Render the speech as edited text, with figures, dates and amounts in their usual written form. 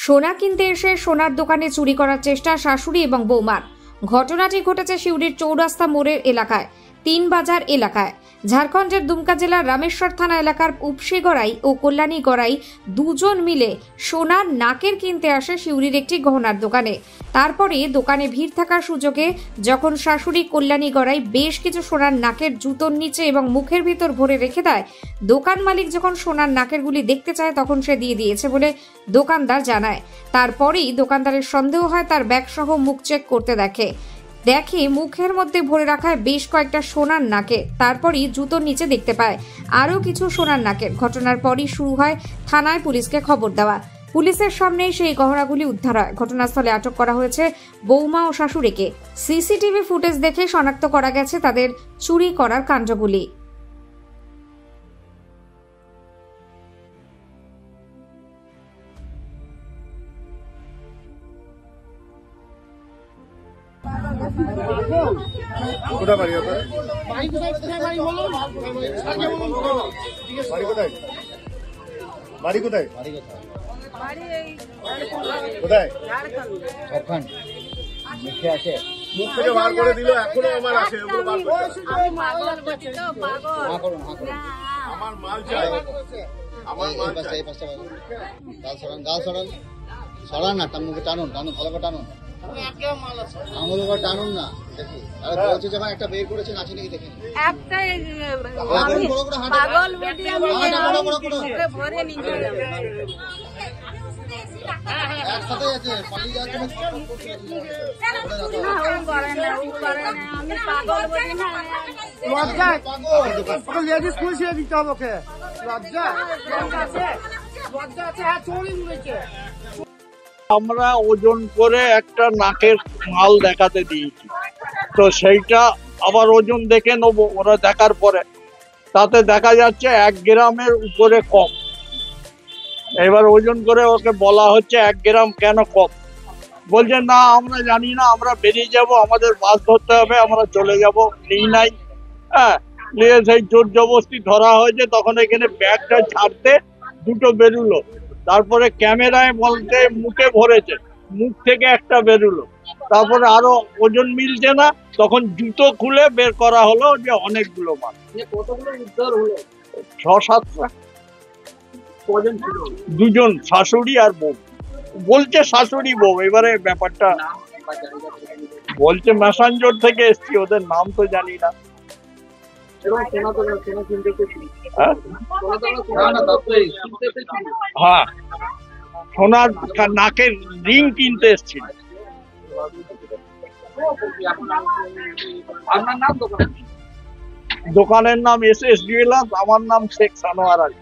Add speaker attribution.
Speaker 1: সোনা কিনতে এসে সোনার দোকানে চুরি করার চেষ্টা শাশুড়ি এবং বৌমার। ঘটনাটি ঘটেছে সিউড়ির চৌরাস্তা মোড়ের এলাকায়, ৩ বাজার এলাকায়। ঝাড়খণ্ডের দুমকা জেলার রামেশ্বর থানা এলাকার উপসি গড়াই ও কল্যাণী গড়াই দুজন মিলে সোনার নাকের কিনতে আসে সিউড়ির একটি গহনার দোকানে। তারপরে দোকানে ভিড় থাকার সুযোগে যখন শাশুড়ি কল্যাণী গড়াই বেশ কিছু সোনার নাকের জুতোর নিচে এবং মুখের ভিতর ভরে রেখে দেয়, দোকান মালিক যখন সোনার নাকেরগুলি দেখতে চায় তখন সে দিয়ে দিয়েছে বলে দোকানদার জানায়। তারপরেই দোকানদারের সন্দেহ হয়, তার ব্যাগ সহ মুখ চেক করতে দেখে মুখের মধ্যে ভরে রাখায় বেশ কয়েকটা সোনার নাকে। তারপরই জুতোর নিচে দেখতে পায় আরও কিছু সোনার নাকের। ঘটনার পরই শুরু হয় থানায় পুলিশকে খবর দেওয়া। পুলিশের সামনেই সেই গহনাগুলি উদ্ধার হয়। ঘটনাস্থলে আটক করা হয়েছে বৌমা ও শাশুড়িকে। সিসিটিভি ফুটেজ দেখে শনাক্ত করা গেছে তাদের চুরি করার কাণ্ডগুলি।
Speaker 2: কোথায় বাড়ি আপনার? বাড়ি কোথায়? বাড়ি কোথায়? কোথায়?
Speaker 3: ঝাড়খণ্ড। মুখে আছে,
Speaker 2: মুখ থেকে বার করে দিল, এখনো আমার আছে। আমার মাল চাই, আমার মাল চাই।
Speaker 3: গাল সরান, সরান না, তার মুখে টানুন, টানুন, ভালো করে টানুন, আমার উপর টানুন না। দেখি আরে বলছে যখন একটা বের করেছেন আছে নাকি দেখেন।
Speaker 4: একটা পাগল বেটি আমি ভরে নিয়ে যাবে।
Speaker 3: একসাথে আছে পালিয়ে যাওয়ার জন্য
Speaker 4: আমি পাগল বলি না।
Speaker 3: পাগল লেডিস পুলিশে দিতে হবে ওকে। লজ্জা আছে, হ্যাঁ চোরই উড়েছে।
Speaker 5: আমরা ওজন করে একটা নাকের মাল দেখাতে দিয়েছি, তো সেইটা আবার ওজন দেখে নেবো। ওরা দেখার পরে তাতে দেখা যাচ্ছে 1 গ্রামের উপরে কম। এবার ওজন করে ওকে বলা হচ্ছে 1 গ্রাম কেন কম? বলছে না আমরা জানি না, আমরা বেরিয়ে যাব, আমাদের বাস ধরতে হবে, আমরা চলে যাব। নিই নাই, হ্যাঁ নিয়ে সেই জোর জবরদস্তি ধরা হয়েছে। তখন এখানে ব্যাগটা ছাড়তে দুটো বেরুলো, তারপরে ক্যামেরায় বলতে মুখে ভরেছে, মুখ থেকে একটা বেরুলো। তারপরে আরো ওজন মিলছে না, তখন জুতো খুলে বের করা হলো যে অনেকগুলো মাল।
Speaker 6: কতগুলো উদ্ধার হলো?
Speaker 5: 6-7টা।
Speaker 6: কজন ছিল?
Speaker 5: 2জন, শাশুড়ি আর বউ। বলছে শাশুড়ি বউ, এবারে ব্যাপারটা বলছে ম্যাসাঞ্জোর থেকে এসছি, ওদের নাম তো জানি না। হ্যাঁ, সোনার নাকের রিং কিনতে এসছিল।
Speaker 6: আপনার নাম?
Speaker 5: দোকানের নাম SS জুয়েলার্স, আমার নাম শেখ সানোয়ার আলী।